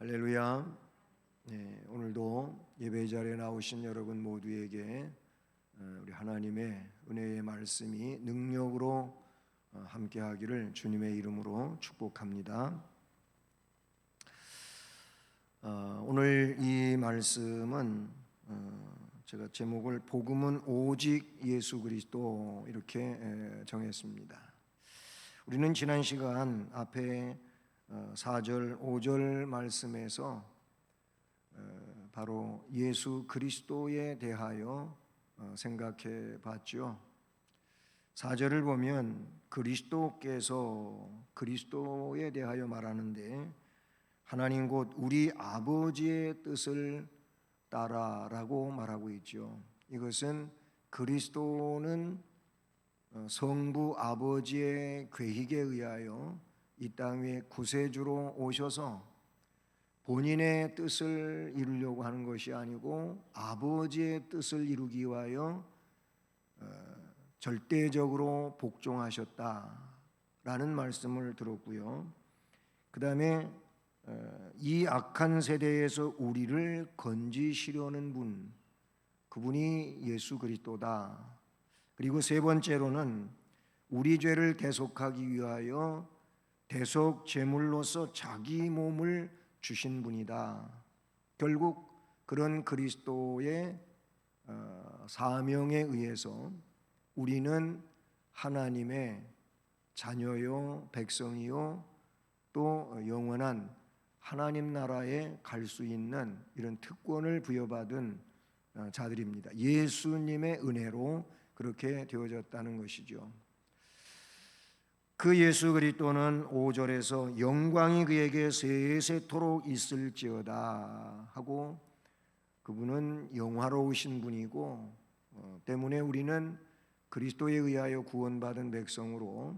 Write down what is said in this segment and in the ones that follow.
할렐루야. 네, 오늘도 예배 자리에 나오신 여러분 모두에게 우리 하나님의 은혜의 말씀이 능력으로 함께하기를 주님의 이름으로 축복합니다. 오늘 이 말씀은 제가 제목을 복음은 오직 예수 그리스도 이렇게 정했습니다. 우리는 지난 시간 앞에 4절, 5절 말씀에서 바로 예수 그리스도에 대하여 생각해 봤죠. 4절을 보면 그리스도께서 그리스도에 대하여 말하는데 하나님 곧 우리 아버지의 뜻을 따라라고 말하고 있죠. 이것은 그리스도는 성부 아버지의 계획에 의하여 이 땅 위에 구세주로 오셔서 본인의 뜻을 이루려고 하는 것이 아니고 아버지의 뜻을 이루기 위하여 절대적으로 복종하셨다라는 말씀을 들었고요. 그 다음에 이 악한 세대에서 우리를 건지시려는 분, 그분이 예수 그리스도다. 그리고 세 번째로는 우리 죄를 대속하기 위하여 대속 제물로서 자기 몸을 주신 분이다. 결국 그런 그리스도의 사명에 의해서 우리는 하나님의 자녀요 백성이요 또 영원한 하나님 나라에 갈 수 있는 이런 특권을 부여받은 자들입니다. 예수님의 은혜로 그렇게 되어졌다는 것이죠. 그 예수 그리스도는 5절에서 영광이 그에게 세세토록 있을지어다 하고 그분은 영화로우신 분이고 때문에 우리는 그리스도에 의하여 구원받은 백성으로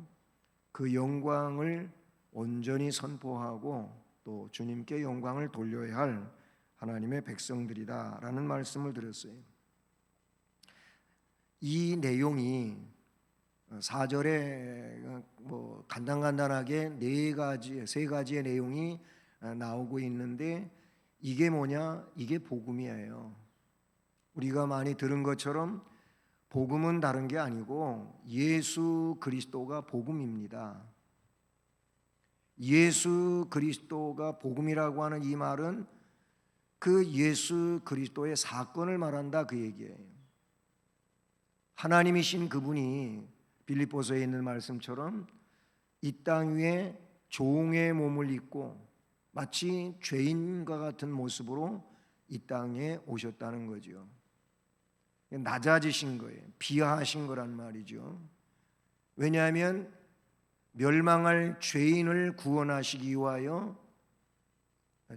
그 영광을 온전히 선포하고 또 주님께 영광을 돌려야 할 하나님의 백성들이다라는 말씀을 드렸어요. 이 내용이 4절에 간단하게 세 가지의 내용이 나오고 있는데 이게 뭐냐? 이게 복음이에요. 우리가 많이 들은 것처럼 복음은 다른 게 아니고 예수 그리스도가 복음입니다. 예수 그리스도가 복음이라고 하는 이 말은 그 예수 그리스도의 사건을 말한다 그 얘기예요. 하나님이신 그분이 빌립보서에 있는 말씀처럼 이 땅 위에 종의 몸을 입고 마치 죄인과 같은 모습으로 이 땅에 오셨다는 거죠. 낮아지신 거예요. 비하하신 거란 말이죠. 왜냐하면 멸망할 죄인을 구원하시기 위하여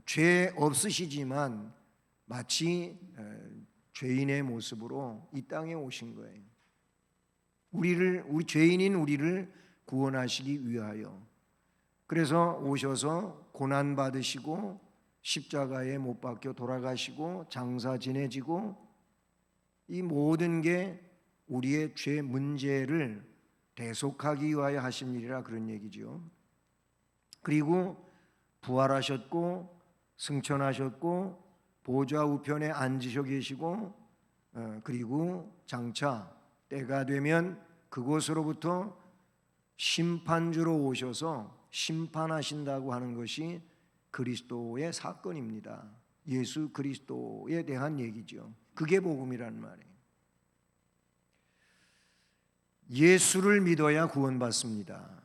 죄 없으시지만 마치 죄인의 모습으로 이 땅에 오신 거예요. 우리 죄인인 우리를 구원하시기 위하여. 그래서 오셔서 고난 받으시고 십자가에 못 박혀 돌아가시고 장사 지내지고 이 모든 게 우리의 죄 문제를 대속하기 위하여 하신 일이라 그런 얘기죠. 그리고 부활하셨고 승천하셨고 보좌 우편에 앉으셔 계시고 그리고 장차 때가 되면 그곳으로부터 심판주로 오셔서 심판하신다고 하는 것이 그리스도의 사건입니다. 예수 그리스도에 대한 얘기죠. 그게 복음이란 말이에요. 예수를 믿어야 구원받습니다.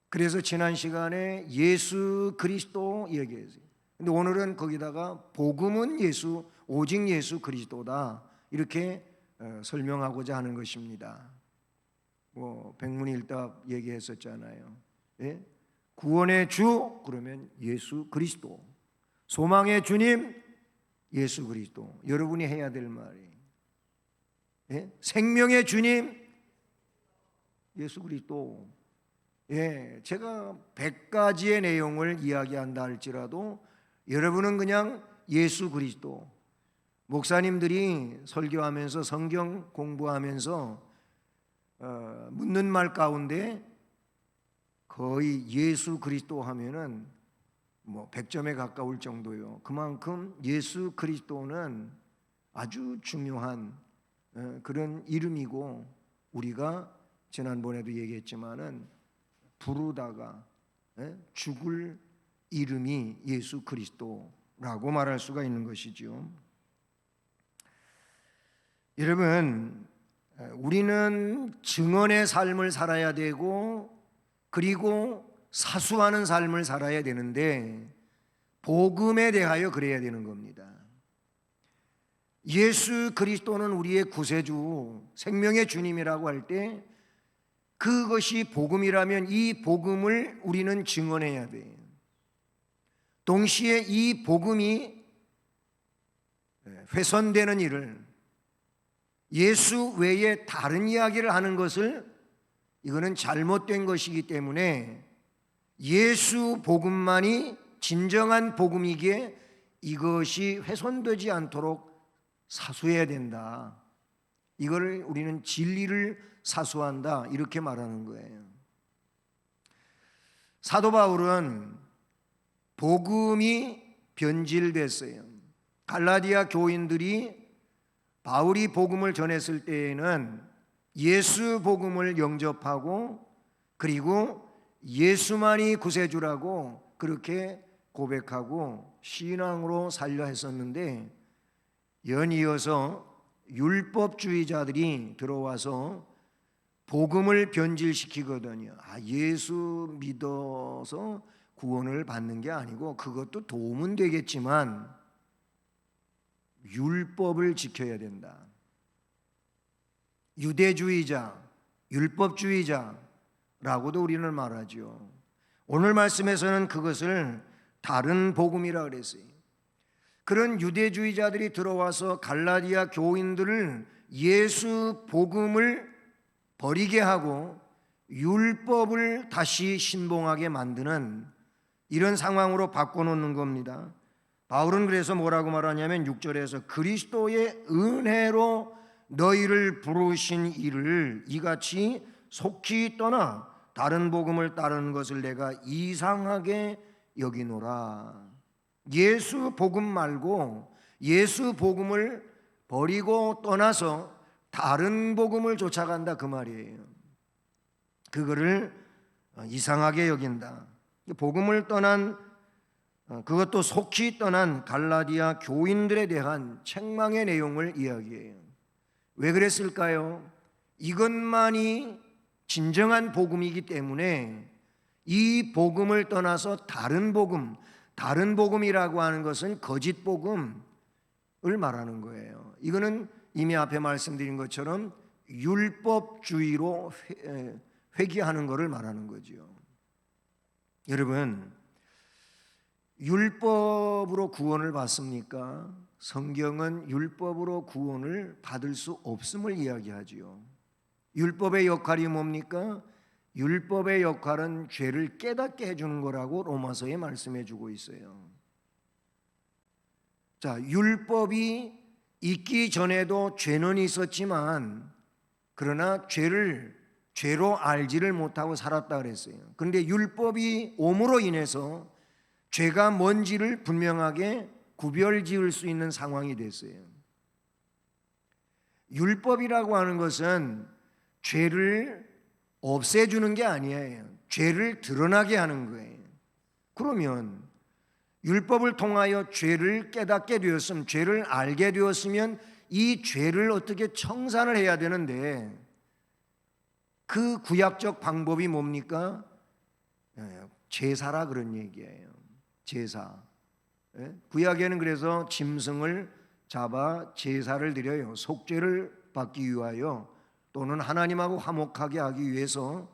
그래서 지난 시간에 예수 그리스도 얘기했어요. 근데 오늘은 거기다가 복음은 예수, 오직 예수 그리스도다 이렇게 설명하고자 하는 것입니다. 백문일답 얘기했었잖아요. 예? 구원의 주 그러면 예수 그리스도, 소망의 주님 예수 그리스도. 여러분이 해야 될 말이에요. 예? 생명의 주님 예수 그리스도. 예, 제가 100가지의 내용을 이야기한다 할지라도 여러분은 그냥 예수 그리스도. 목사님들이 설교하면서 성경 공부하면서 묻는 말 가운데 거의 예수 그리스도 하면은 100점에 가까울 정도요. 그만큼 예수 그리스도는 아주 중요한 그런 이름이고, 우리가 지난번에도 얘기했지만은 부르다가 죽을 이름이 예수 그리스도라고 말할 수가 있는 것이죠. 여러분, 우리는 증언의 삶을 살아야 되고, 그리고 사수하는 삶을 살아야 되는데, 복음에 대하여 그래야 되는 겁니다. 예수 그리스도는 우리의 구세주, 생명의 주님이라고 할 때 그것이 복음이라면 이 복음을 우리는 증언해야 돼요. 동시에 이 복음이 훼손되는 일을, 예수 외에 다른 이야기를 하는 것을, 이거는 잘못된 것이기 때문에 예수 복음만이 진정한 복음이기에 이것이 훼손되지 않도록 사수해야 된다. 이걸 우리는 진리를 사수한다, 이렇게 말하는 거예요. 사도 바울은 복음이 변질됐어요. 갈라디아 교인들이 바울이 복음을 전했을 때에는 예수 복음을 영접하고, 그리고 예수만이 구세주라고 그렇게 고백하고 신앙으로 살려 했었는데, 연이어서 율법주의자들이 들어와서 복음을 변질시키거든요. 예수 믿어서 구원을 받는 게 아니고, 그것도 도움은 되겠지만 율법을 지켜야 된다. 유대주의자, 율법주의자라고도 우리는 말하죠. 오늘 말씀에서는 그것을 다른 복음이라 그랬어요. 그런 유대주의자들이 들어와서 갈라디아 교인들을 예수 복음을 버리게 하고 율법을 다시 신봉하게 만드는 이런 상황으로 바꿔놓는 겁니다. 바울은 그래서 뭐라고 말하냐면 6절에서 그리스도의 은혜로 너희를 부르신 이를 이같이 속히 떠나 다른 복음을 따르는 것을 내가 이상하게 여기노라. 예수 복음 말고 예수 복음을 버리고 떠나서 다른 복음을 쫓아간다, 그 말이에요. 그거를 이상하게 여긴다. 복음을 떠난, 그것도 속히 떠난 갈라디아 교인들에 대한 책망의 내용을 이야기해요. 왜 그랬을까요? 이것만이 진정한 복음이기 때문에 이 복음을 떠나서 다른 복음, 다른 복음이라고 하는 것은 거짓 복음을 말하는 거예요. 이거는 이미 앞에 말씀드린 것처럼 율법주의로 회귀하는 것을 말하는 거죠. 여러분, 율법으로 구원을 받습니까? 성경은 율법으로 구원을 받을 수 없음을 이야기하지요. 율법의 역할이 뭡니까? 율법의 역할은 죄를 깨닫게 해주는 거라고 로마서에 말씀해 주고 있어요. 자, 율법이 있기 전에도 죄는 있었지만, 그러나 죄로 알지를 못하고 살았다 그랬어요. 그런데 율법이 옴으로 인해서 죄가 뭔지를 분명하게 구별 지을 수 있는 상황이 됐어요. 율법이라고 하는 것은 죄를 없애주는 게 아니에요. 죄를 드러나게 하는 거예요. 그러면 율법을 통하여 죄를 깨닫게 되었으면, 죄를 알게 되었으면 이 죄를 어떻게 청산을 해야 되는데, 그 구약적 방법이 뭡니까? 제사라 그런 얘기예요. 제사. 구약에는 그래서 짐승을 잡아 제사를 드려요. 속죄를 받기 위하여, 또는 하나님하고 화목하게 하기 위해서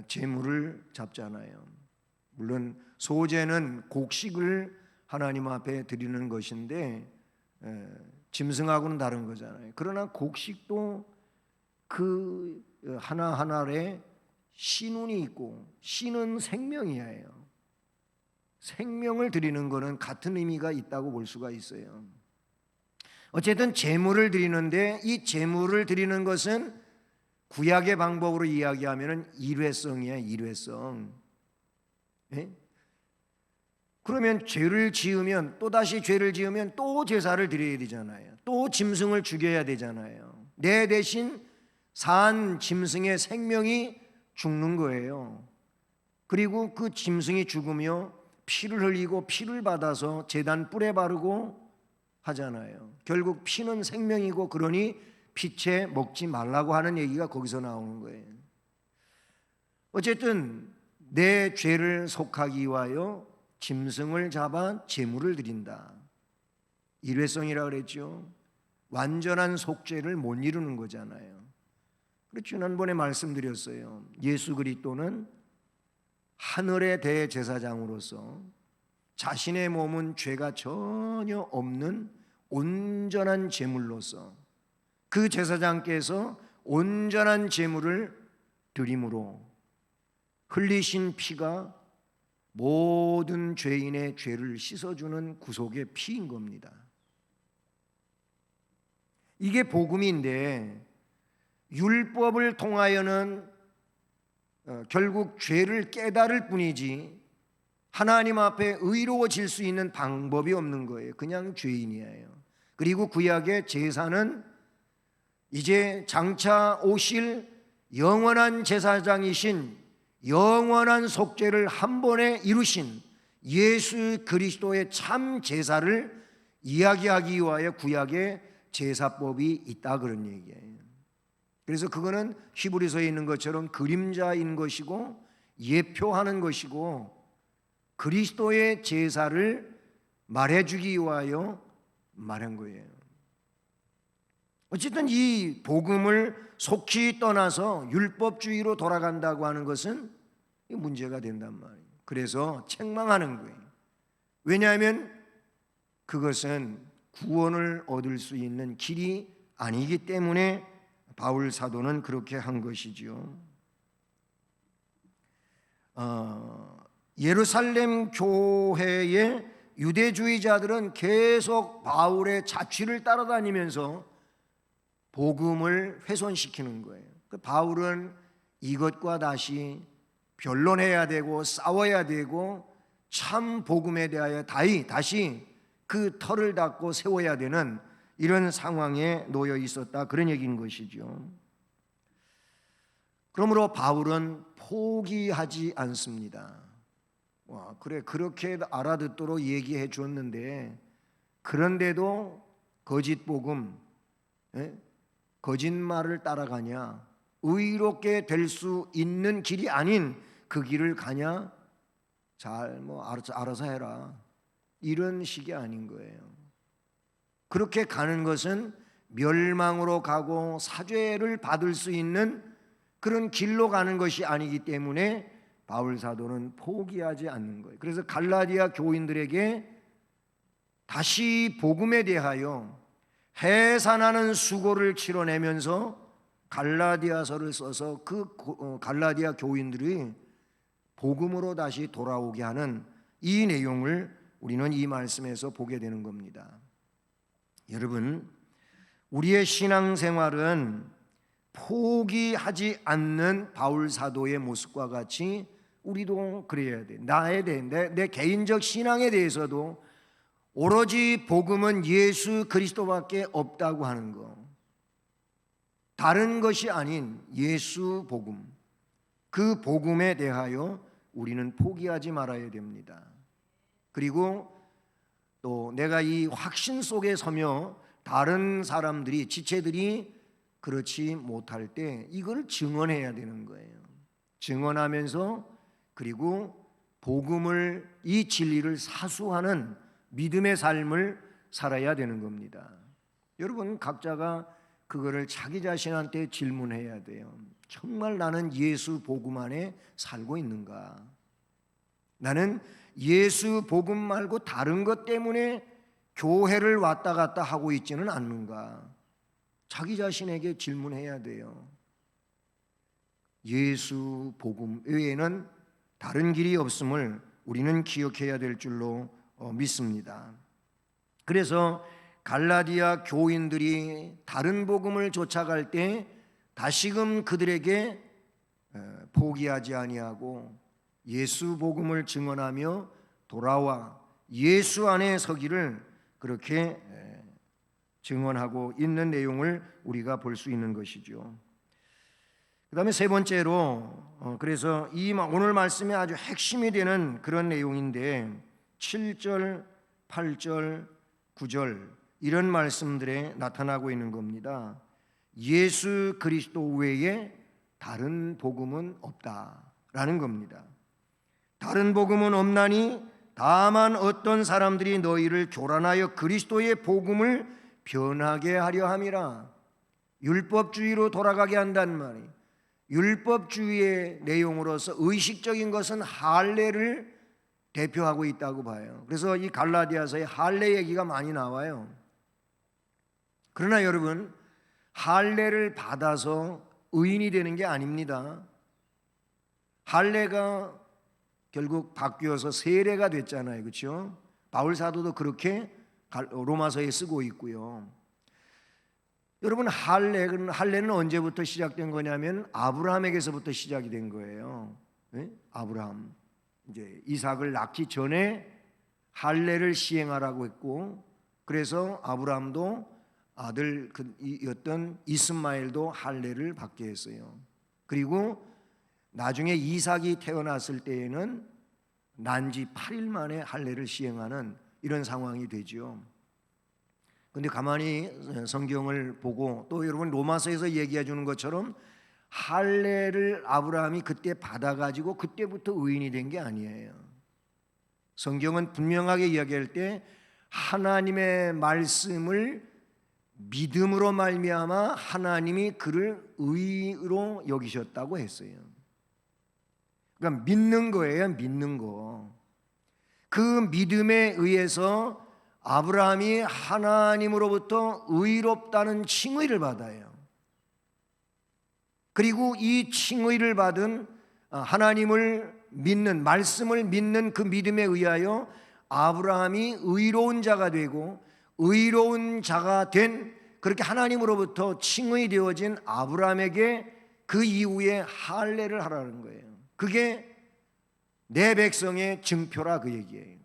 제물을 잡잖아요. 물론 소제는 곡식을 하나님 앞에 드리는 것인데 짐승하고는 다른 거잖아요. 그러나 곡식도 그 하나하나에 신운이 있고, 신은 생명이에요. 생명을 드리는 것은 같은 의미가 있다고 볼 수가 있어요. 어쨌든 제물을 드리는데, 이 제물을 드리는 것은 구약의 방법으로 이야기하면 일회성이에요. 일회성. 그러면 죄를 지으면, 또다시 죄를 지으면 또 제사를 드려야 되잖아요. 또 짐승을 죽여야 되잖아요. 내 대신 산 짐승의 생명이 죽는 거예요. 그리고 그 짐승이 죽으며 피를 흘리고 피를 받아서 제단 뿔에 바르고 하잖아요. 결국 피는 생명이고, 그러니 피채 먹지 말라고 하는 얘기가 거기서 나오는 거예요. 어쨌든 내 죄를 속하기 위하여 짐승을 잡아 제물을 드린다. 일회성이라 그랬죠. 완전한 속죄를 못 이루는 거잖아요. 그래서 지난번에 말씀드렸어요. 예수 그리스도는 하늘의 대제사장으로서 자신의 몸은 죄가 전혀 없는 온전한 제물로서 그 제사장께서 온전한 제물을 드림으로 흘리신 피가 모든 죄인의 죄를 씻어주는 구속의 피인 겁니다. 이게 복음인데, 율법을 통하여는 결국 죄를 깨달을 뿐이지 하나님 앞에 의로워질 수 있는 방법이 없는 거예요. 그냥 죄인이에요. 그리고 구약의 제사는 이제 장차 오실 영원한 제사장이신, 영원한 속죄를 한 번에 이루신 예수 그리스도의 참 제사를 이야기하기 위하여 구약의 제사법이 있다, 그런 얘기예요. 그래서 그거는 히브리서에 있는 것처럼 그림자인 것이고 예표하는 것이고, 그리스도의 제사를 말해주기 위하여 말한 거예요. 어쨌든 이 복음을 속히 떠나서 율법주의로 돌아간다고 하는 것은 문제가 된단 말이에요. 그래서 책망하는 거예요. 왜냐하면 그것은 구원을 얻을 수 있는 길이 아니기 때문에 바울 사도는 그렇게 한 것이죠. 예루살렘 교회의 유대주의자들은 계속 바울의 자취를 따라다니면서 복음을 훼손시키는 거예요. 바울은 이것과 다시 변론해야 되고 싸워야 되고 참 복음에 대하여 다시 그 털을 닦고 세워야 되는 이런 상황에 놓여 있었다, 그런 얘기인 것이죠. 그러므로 바울은 포기하지 않습니다. 그래, 그렇게 알아듣도록 얘기해 줬는데, 그런데도 거짓 복음, 거짓말을 따라가냐, 의롭게 될 수 있는 길이 아닌 그 길을 가냐, 잘 알아서 해라, 이런 식이 아닌 거예요. 그렇게 가는 것은 멸망으로 가고 사죄를 받을 수 있는 그런 길로 가는 것이 아니기 때문에 바울 사도는 포기하지 않는 거예요. 그래서 갈라디아 교인들에게 다시 복음에 대하여 해산하는 수고를 치러내면서 갈라디아서를 써서 그 갈라디아 교인들이 복음으로 다시 돌아오게 하는 이 내용을 우리는 이 말씀에서 보게 되는 겁니다. 여러분, 우리의 신앙생활은 포기하지 않는 바울 사도의 모습과 같이 우리도 그래야 돼. 내 개인적 신앙에 대해서도 오로지 복음은 예수 그리스도밖에 없다고 하는 거, 다른 것이 아닌 예수 복음, 그 복음에 대하여 우리는 포기하지 말아야 됩니다. 그리고 또 내가 이 확신 속에 서며 다른 사람들이, 지체들이 그렇지 못할 때 이걸 증언해야 되는 거예요. 증언하면서, 그리고 복음을, 이 진리를 사수하는 믿음의 삶을 살아야 되는 겁니다. 여러분, 각자가 그거를 자기 자신한테 질문해야 돼요. 정말 나는 예수 복음 안에 살고 있는가? 나는 예수 복음 말고 다른 것 때문에 교회를 왔다 갔다 하고 있지는 않는가? 자기 자신에게 질문해야 돼요. 예수 복음 외에는 다른 길이 없음을 우리는 기억해야 될 줄로 믿습니다. 그래서 갈라디아 교인들이 다른 복음을 쫓아갈 때 다시금 그들에게 포기하지 아니하고 예수 복음을 증언하며 돌아와 예수 안에 서기를 그렇게 증언하고 있는 내용을 우리가 볼 수 있는 것이죠. 그 다음에 세 번째로 그래서 이 오늘 말씀에 아주 핵심이 되는 그런 내용인데 7절, 8절, 9절 이런 말씀들에 나타나고 있는 겁니다. 예수 그리스도 외에 다른 복음은 없다라는 겁니다. 다른 복음은 없나니 다만 어떤 사람들이 너희를 교란하여 그리스도의 복음을 변하게 하려 함이라. 율법주의로 돌아가게 한단 말이에요. 율법주의의 내용으로서 의식적인 것은 할례를 대표하고 있다고 봐요. 그래서 이 갈라디아서에 할례 얘기가 많이 나와요. 그러나 여러분, 할례를 받아서 의인이 되는 게 아닙니다. 할례가 결국 바뀌어서 세례가 됐잖아요. 그렇죠? 바울 사도도 그렇게 로마서에 쓰고 있고요. 여러분, 할례는 언제부터 시작된 거냐면 아브라함에게서부터 시작이 된 거예요. 네? 아브라함 이제 이삭을 낳기 전에 할례를 시행하라고 했고, 그래서 아브라함도 아들이었던 이스마엘도 할례를 받게 했어요. 그리고 나중에 이삭이 태어났을 때에는 난지 8일 만에 할례를 시행하는 이런 상황이 되죠. 그런데 가만히 성경을 보고 또 여러분 로마서에서 얘기해 주는 것처럼 할례를 아브라함이 그때 받아가지고 그때부터 의인이 된 게 아니에요. 성경은 분명하게 이야기할 때 하나님의 말씀을 믿음으로 말미암아 하나님이 그를 의로 여기셨다고 했어요. 그러니까 믿는 거예요. 믿는 거. 그 믿음에 의해서 아브라함이 하나님으로부터 의롭다는 칭의를 받아요. 그리고 이 칭의를 받은 하나님을 믿는, 말씀을 믿는 그 믿음에 의하여 아브라함이 의로운 자가 되고, 의로운 자가 된, 그렇게 하나님으로부터 칭의 되어진 아브라함에게 그 이후에 할례를 하라는 거예요. 그게 내 백성의 증표라 그 얘기예요.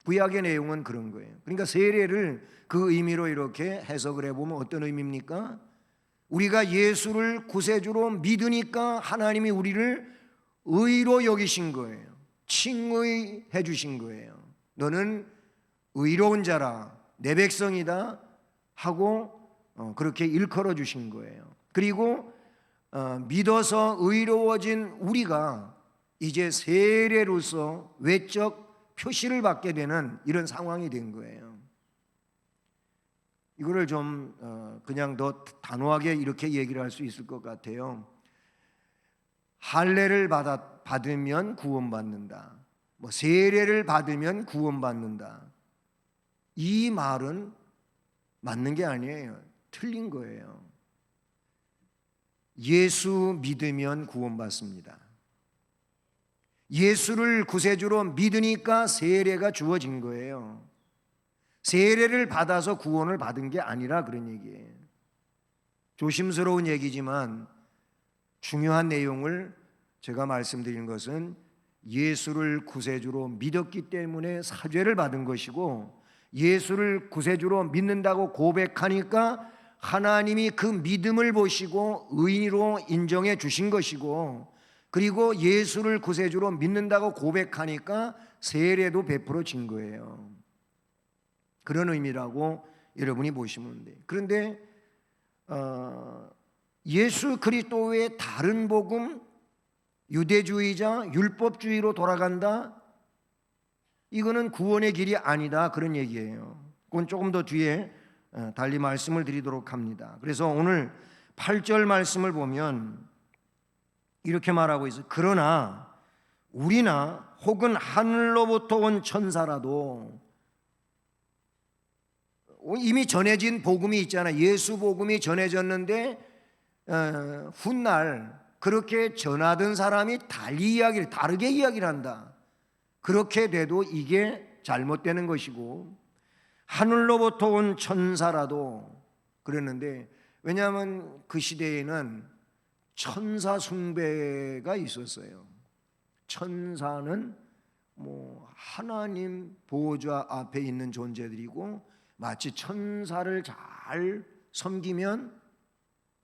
구약의 내용은 그런 거예요. 그러니까 세례를 그 의미로 이렇게 해석을 해보면 어떤 의미입니까? 우리가 예수를 구세주로 믿으니까 하나님이 우리를 의로 여기신 거예요. 칭의해 주신 거예요. 너는 의로운 자라, 내 백성이다 하고 그렇게 일컬어 주신 거예요. 그리고 믿어서 의로워진 우리가 이제 세례로서 외적 표시를 받게 되는 이런 상황이 된 거예요. 이거를 좀 그냥 더 단호하게 이렇게 얘기를 할 수 있을 것 같아요. 할례를 받으면 구원받는다. 뭐 세례를 받으면 구원받는다. 이 말은 맞는 게 아니에요. 틀린 거예요. 예수 믿으면 구원받습니다. 예수를 구세주로 믿으니까 세례가 주어진 거예요. 세례를 받아서 구원을 받은 게 아니라 그런 얘기예요. 조심스러운 얘기지만 중요한 내용을 제가 말씀드린 것은 예수를 구세주로 믿었기 때문에 사죄를 받은 것이고, 예수를 구세주로 믿는다고 고백하니까 하나님이 그 믿음을 보시고 의인으로 인정해 주신 것이고, 그리고 예수를 구세주로 믿는다고 고백하니까 세례도 베풀어진 거예요. 그런 의미라고 여러분이 보시면 돼요. 그런데 예수 그리스도 외에 다른 복음, 유대주의자, 율법주의로 돌아간다? 이거는 구원의 길이 아니다, 그런 얘기예요. 그건 조금 더 뒤에 달리 말씀을 드리도록 합니다. 그래서 오늘 8절 말씀을 보면 이렇게 말하고 있어요. 그러나 우리나 혹은 하늘로부터 온 천사라도, 이미 전해진 복음이 있잖아요. 예수 복음이 전해졌는데 훗날 그렇게 전하던 사람이 다르게 이야기를 한다. 그렇게 돼도 이게 잘못되는 것이고, 하늘로부터 온 천사라도 그랬는데, 왜냐하면 그 시대에는 천사 숭배가 있었어요. 천사는 하나님 보호자 앞에 있는 존재들이고 마치 천사를 잘 섬기면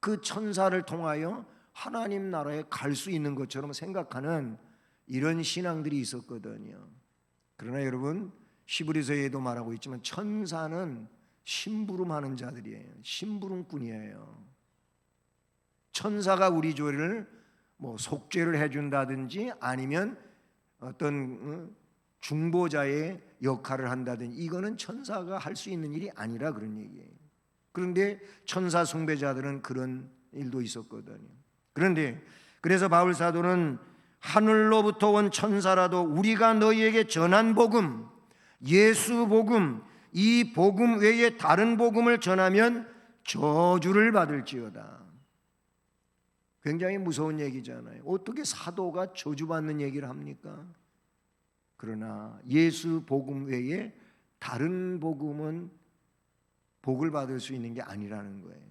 그 천사를 통하여 하나님 나라에 갈 수 있는 것처럼 생각하는 이런 신앙들이 있었거든요. 그러나 여러분, 히브리서에도 말하고 있지만 천사는 심부름하는 자들이에요. 심부름꾼이에요. 천사가 우리 죄를 속죄를 해준다든지 아니면 어떤 중보자의 역할을 한다든지 이거는 천사가 할 수 있는 일이 아니라 그런 얘기예요. 그런데 천사 숭배자들은 그런 일도 있었거든요. 그런데 그래서 바울 사도는 하늘로부터 온 천사라도 우리가 너희에게 전한 복음, 예수 복음, 이 복음 외에 다른 복음을 전하면 저주를 받을지어다. 굉장히 무서운 얘기잖아요. 어떻게 사도가 저주받는 얘기를 합니까? 그러나 예수 복음 외에 다른 복음은 복을 받을 수 있는 게 아니라는 거예요.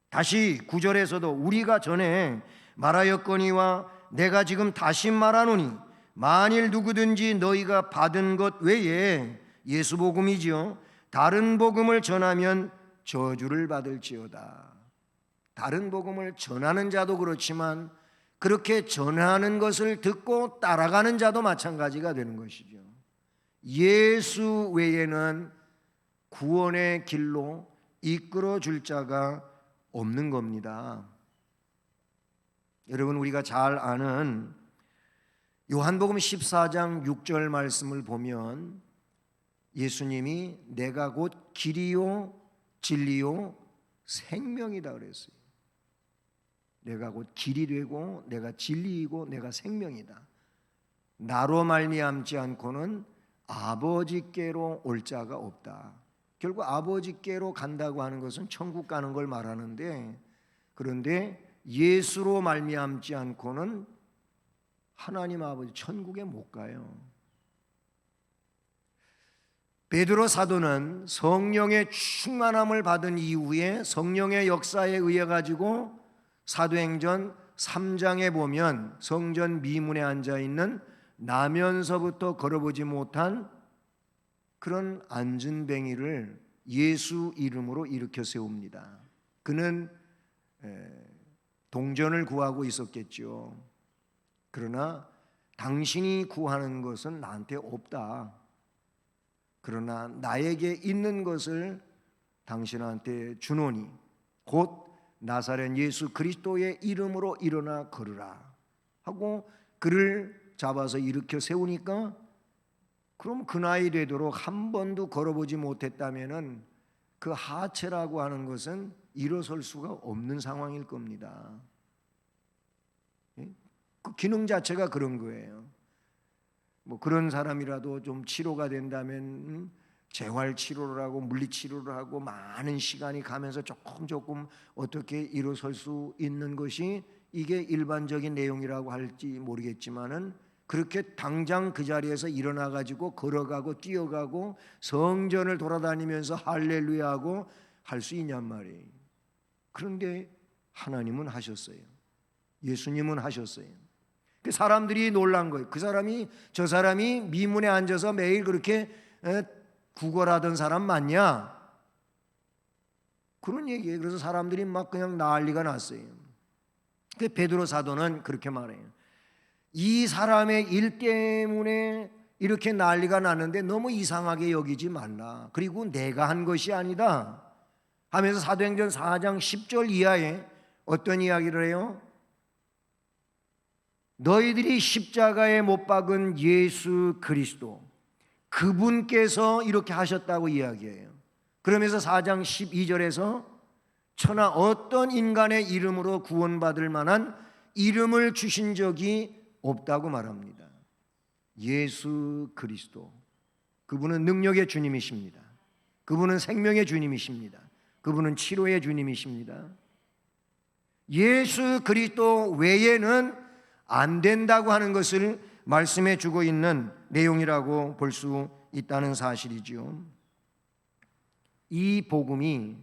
다시 9절에서도 우리가 전에 말하였거니와 내가 지금 다시 말하노니 만일 누구든지 너희가 받은 것 외에 예수 복음이지요 다른 복음을 전하면 저주를 받을지어다. 다른 복음을 전하는 자도 그렇지만 그렇게 전하는 것을 듣고 따라가는 자도 마찬가지가 되는 것이죠. 예수 외에는 구원의 길로 이끌어 줄 자가 없는 겁니다. 여러분, 우리가 잘 아는 요한복음 14장 6절 말씀을 보면 예수님이 내가 곧 길이요 진리요 생명이다 그랬어요. 내가 곧 길이 되고 내가 진리이고 내가 생명이다. 나로 말미암지 않고는 아버지께로 올 자가 없다. 결국 아버지께로 간다고 하는 것은 천국 가는 걸 말하는데, 그런데 예수로 말미암지 않고는 하나님 아버지 천국에 못 가요. 베드로 사도는 성령의 충만함을 받은 이후에 성령의 역사에 의해 가지고 사도행전 3장에 보면 성전 미문에 앉아 있는 나면서부터 걸어보지 못한 그런 안진뱅이를 예수 이름으로 일으켜 세웁니다. 그는 동전을 구하고 있었겠죠. 그러나 당신이 구하는 것은 나한테 없다. 그러나 나에게 있는 것을 당신한테 주노니 곧 나사렛 예수 그리스도의 이름으로 일어나 걸으라 하고 그를 잡아서 일으켜 세우니까, 그럼 그 나이 되도록 한 번도 걸어보지 못했다면은 그 하체라고 하는 것은 일어설 수가 없는 상황일 겁니다. 그 기능 자체가 그런 거예요. 그런 사람이라도 좀 치료가 된다면 재활 치료를 하고 물리 치료를 하고 많은 시간이 가면서 조금 어떻게 일어설 수 있는 것이 이게 일반적인 내용이라고 할지 모르겠지만은 그렇게 당장 그 자리에서 일어나 가지고 걸어가고 뛰어가고 성전을 돌아다니면서 할렐루야하고 할 수 있냔 말이에요. 그런데 하나님은 하셨어요. 예수님은 하셨어요. 그 사람들이 놀란 거예요. 저 사람이 미문에 앉아서 매일 그렇게 구걸하던 사람 맞냐? 그런 얘기예요. 그래서 사람들이 막 그냥 난리가 났어요. 그 베드로 사도는 그렇게 말해요. 이 사람의 일 때문에 이렇게 난리가 났는데 너무 이상하게 여기지 말라. 그리고 내가 한 것이 아니다 하면서 사도행전 4장 10절 이하에 어떤 이야기를 해요? 너희들이 십자가에 못 박은 예수 그리스도 그분께서 이렇게 하셨다고 이야기해요. 그러면서 4장 12절에서 천하 어떤 인간의 이름으로 구원받을 만한 이름을 주신 적이 없다고 말합니다. 예수 그리스도, 그분은 능력의 주님이십니다. 그분은 생명의 주님이십니다. 그분은 치료의 주님이십니다. 예수 그리스도 외에는 안 된다고 하는 것을 말씀해 주고 있는 내용이라고 볼 수 있다는 사실이지요. 이 복음이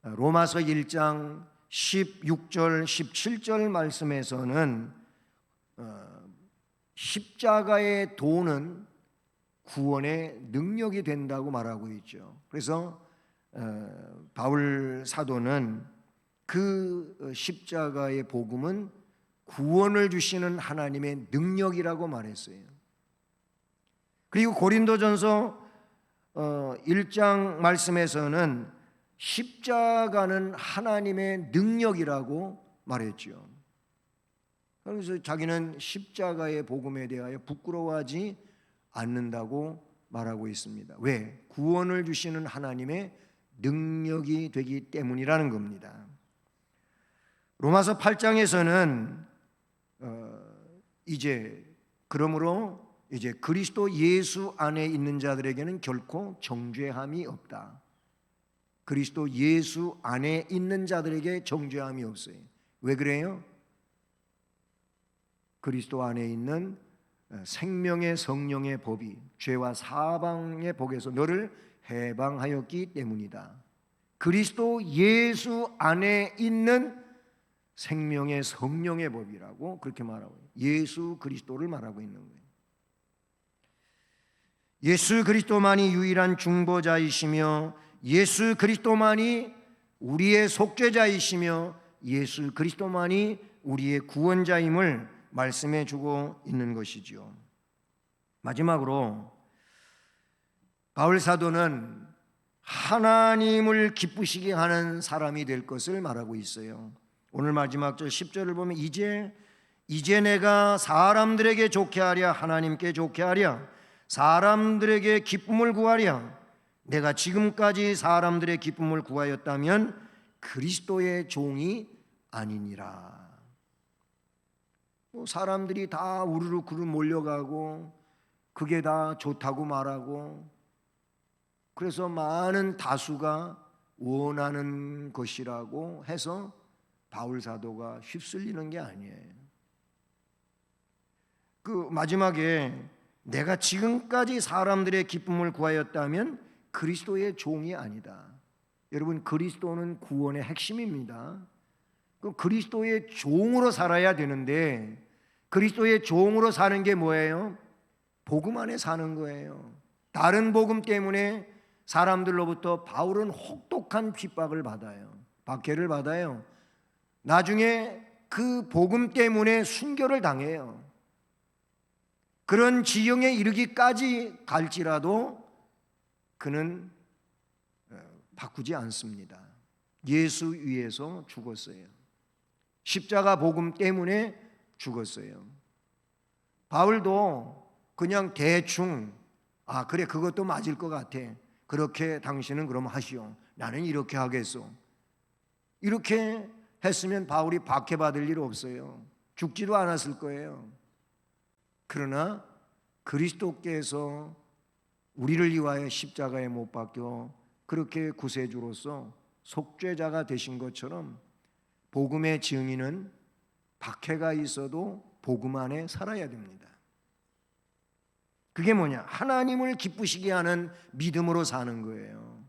로마서 1장 16절 17절 말씀에서는 십자가의 도는 구원의 능력이 된다고 말하고 있죠. 그래서 바울 사도는 그 십자가의 복음은 구원을 주시는 하나님의 능력이라고 말했어요. 그리고 고린도전서 1장 말씀에서는 십자가는 하나님의 능력이라고 말했죠. 그래서 자기는 십자가의 복음에 대하여 부끄러워하지 않는다고 말하고 있습니다. 왜? 구원을 주시는 하나님의 능력이 되기 때문이라는 겁니다. 로마서 8장에서는 그러므로 이제 그리스도 예수 안에 있는 자들에게는 결코 정죄함이 없다. 그리스도 예수 안에 있는 자들에게 정죄함이 없어요. 왜 그래요? 그리스도 안에 있는 생명의 성령의 법이 죄와 사방의 복에서 너를 해방하였기 때문이다. 그리스도 예수 안에 있는 생명의 성령의 법이라고 그렇게 말하고 예수 그리스도를 말하고 있는 거예요. 예수 그리스도만이 유일한 중보자이시며 예수 그리스도만이 우리의 속죄자이시며 예수 그리스도만이 우리의 구원자임을 말씀해 주고 있는 것이죠. 마지막으로 바울 사도는 하나님을 기쁘시게 하는 사람이 될 것을 말하고 있어요. 오늘 마지막 절 10절을 보면 이제 내가 사람들에게 좋게 하랴 하나님께 좋게 하랴 사람들에게 기쁨을 구하랴 내가 지금까지 사람들의 기쁨을 구하였다면 그리스도의 종이 아니니라. 사람들이 다 우르르 그르 몰려가고 그게 다 좋다고 말하고 그래서 많은 다수가 원하는 것이라고 해서 바울 사도가 휩쓸리는 게 아니에요. 그 마지막에 내가 지금까지 사람들의 기쁨을 구하였다면 그리스도의 종이 아니다. 여러분 그리스도는 구원의 핵심입니다. 그 그리스도의 종으로 살아야 되는데 그리스도의 종으로 사는 게 뭐예요? 복음 안에 사는 거예요. 다른 복음 때문에 사람들로부터 바울은 혹독한 핍박을 받아요. 박해를 받아요. 나중에 그 복음 때문에 순교를 당해요. 그런 지경에 이르기까지 갈지라도 그는 바꾸지 않습니다. 예수 위에서 죽었어요. 십자가 복음 때문에 죽었어요. 바울도 그냥 대충 그래 그것도 맞을 것 같아. 그렇게 당신은 그럼 하시오. 나는 이렇게 하겠소. 이렇게 했으면 바울이 박해받을 일 없어요. 죽지도 않았을 거예요. 그러나 그리스도께서 우리를 위하여 십자가에 못 박혀 그렇게 구세주로서 속죄자가 되신 것처럼 복음의 증인은 박해가 있어도 복음 안에 살아야 됩니다. 그게 뭐냐? 하나님을 기쁘시게 하는 믿음으로 사는 거예요.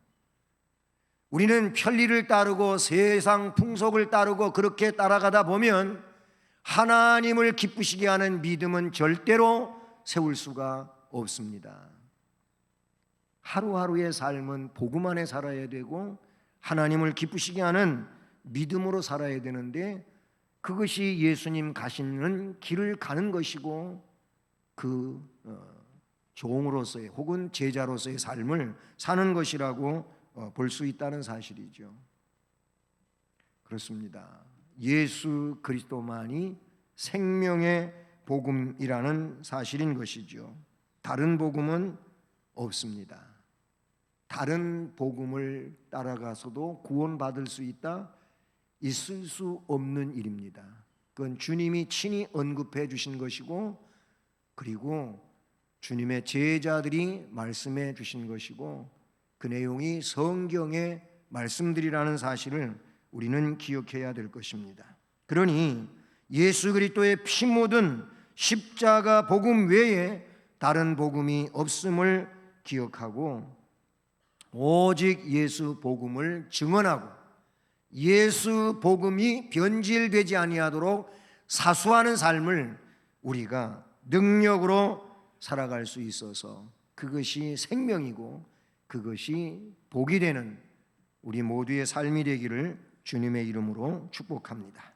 우리는 편리를 따르고 세상 풍속을 따르고 그렇게 따라가다 보면 하나님을 기쁘시게 하는 믿음은 절대로 세울 수가 없습니다. 하루하루의 삶은 복음 안에 살아야 되고 하나님을 기쁘시게 하는 믿음으로 살아야 되는데 그것이 예수님 가시는 길을 가는 것이고 그 종으로서의 혹은 제자로서의 삶을 사는 것이라고 볼 수 있다는 사실이죠. 그렇습니다. 예수 그리스도만이 생명의 복음이라는 사실인 것이죠. 다른 복음은 없습니다. 다른 복음을 따라가서도 구원받을 수 있다? 있을 수 없는 일입니다. 그건 주님이 친히 언급해 주신 것이고 그리고 주님의 제자들이 말씀해 주신 것이고 그 내용이 성경의 말씀들이라는 사실을 우리는 기억해야 될 것입니다. 그러니 예수 그리스도의 피 묻은 십자가 복음 외에 다른 복음이 없음을 기억하고 오직 예수 복음을 증언하고 예수 복음이 변질되지 아니하도록 사수하는 삶을 우리가 능력으로 살아갈 수 있어서 그것이 생명이고 그것이 복이 되는 우리 모두의 삶이 되기를 주님의 이름으로 축복합니다.